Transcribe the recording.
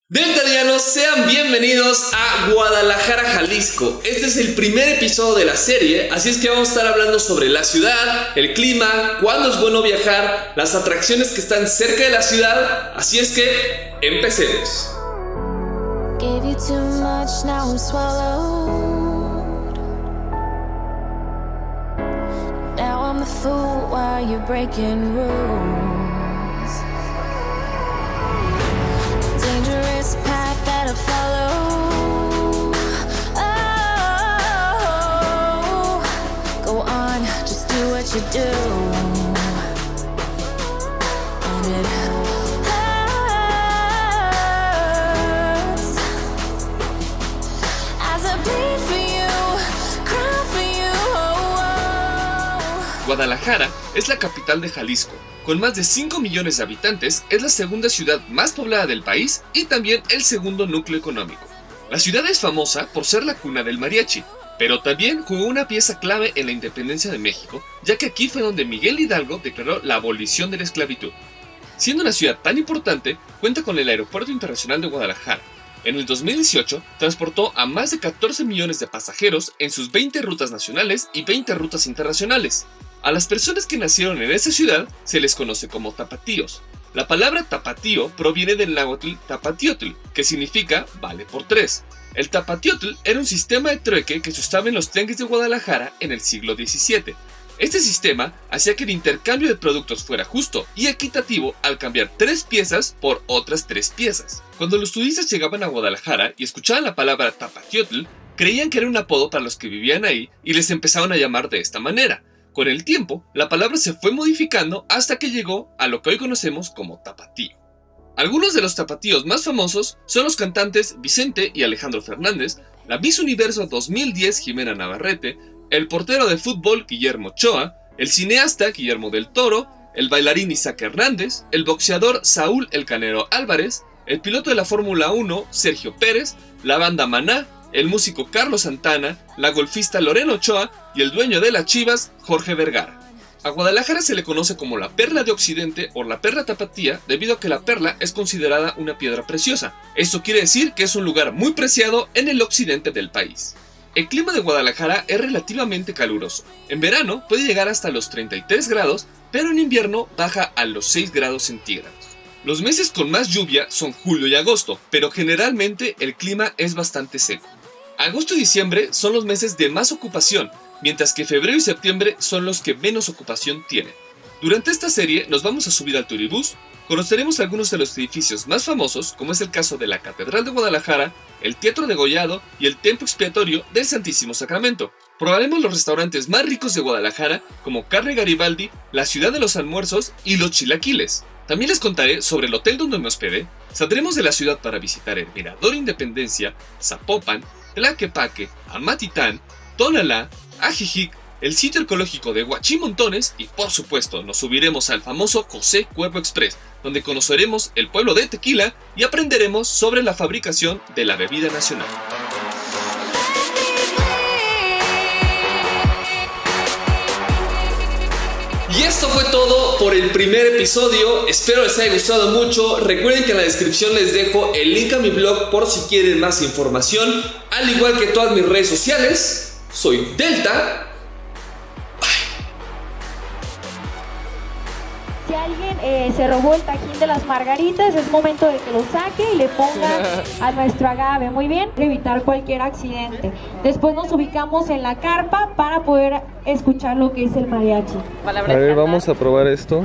Deltadianos, sean bienvenidos a Guadalajara, Jalisco. Este es el primer episodio de la serie, así es que vamos a estar hablando sobre la ciudad, el clima, cuándo es bueno viajar, las atracciones que están cerca de la ciudad, así es que empecemos. Gave you too much, now I'm swallowed. Now I'm the fool while you're breaking rules. Dangerous path that I follow. Oh, go on, just do what you do. And it hurts as I bleed for you, cry for you. Guadalajara es la capital de Jalisco. Con más de 5 millones de habitantes, es la segunda ciudad más poblada del país y también el segundo núcleo económico. La ciudad es famosa por ser la cuna del mariachi, pero también jugó una pieza clave en la independencia de México, ya que aquí fue donde Miguel Hidalgo declaró la abolición de la esclavitud. Siendo una ciudad tan importante, cuenta con el Aeropuerto Internacional de Guadalajara. En el 2018, transportó a más de 14 millones de pasajeros en sus 20 rutas nacionales y 20 rutas internacionales. A las personas que nacieron en esa ciudad se les conoce como tapatíos. La palabra tapatío proviene del náhuatl tapatiotl, que significa vale por tres. El tapatiotl era un sistema de trueque que se usaba en los tianguis de Guadalajara en el siglo XVII. Este sistema hacía que el intercambio de productos fuera justo y equitativo al cambiar 3 piezas por otras 3 piezas. Cuando los turistas llegaban a Guadalajara y escuchaban la palabra tapatiotl, creían que era un apodo para los que vivían ahí y les empezaban a llamar de esta manera. Con el tiempo, la palabra se fue modificando hasta que llegó a lo que hoy conocemos como tapatío. Algunos de los tapatíos más famosos son los cantantes Vicente y Alejandro Fernández, la Miss Universo 2010 Jimena Navarrete, el portero de fútbol Guillermo Ochoa, el cineasta Guillermo del Toro, el bailarín Isaac Hernández, el boxeador Saúl El Canelo Álvarez, el piloto de la Fórmula 1 Sergio Pérez, la banda Maná, el músico Carlos Santana, la golfista Lorena Ochoa y el dueño de las Chivas, Jorge Vergara. A Guadalajara se le conoce como la Perla de Occidente o la Perla Tapatía debido a que la perla es considerada una piedra preciosa. Esto quiere decir que es un lugar muy preciado en el occidente del país. El clima de Guadalajara es relativamente caluroso. En verano puede llegar hasta los 33 grados, pero en invierno baja a los 6 grados centígrados. Los meses con más lluvia son julio y agosto, pero generalmente el clima es bastante seco. Agosto y diciembre son los meses de más ocupación, mientras que febrero y septiembre son los que menos ocupación tienen. Durante esta serie nos vamos a subir al turibús, conoceremos algunos de los edificios más famosos, como es el caso de la Catedral de Guadalajara, el Teatro Degollado y el Templo Expiatorio del Santísimo Sacramento. Probaremos los restaurantes más ricos de Guadalajara, como Carne Garibaldi, la Ciudad de los Almuerzos y los Chilaquiles. También les contaré sobre el hotel donde me hospedé, saldremos de la ciudad para visitar el Mirador Independencia, Zapopan, Tlaquepaque, Amatitán, Tonalá, Ajijic, el sitio arqueológico de Huachimontones y por supuesto nos subiremos al famoso José Cuervo Express, donde conoceremos el pueblo de Tequila y aprenderemos sobre la fabricación de la bebida nacional. Y esto fue todo por el primer episodio, espero les haya gustado mucho. Recuerden que en la descripción les dejo el link a mi blog por si quieren más información, al igual que todas mis redes sociales. Soy Delta. Si alguien se robó el tajín de las margaritas, es momento de que lo saque y le ponga a nuestro agave. Muy bien, para evitar cualquier accidente. Después nos ubicamos en la carpa para poder escuchar lo que es el mariachi. A ver, vamos a probar esto.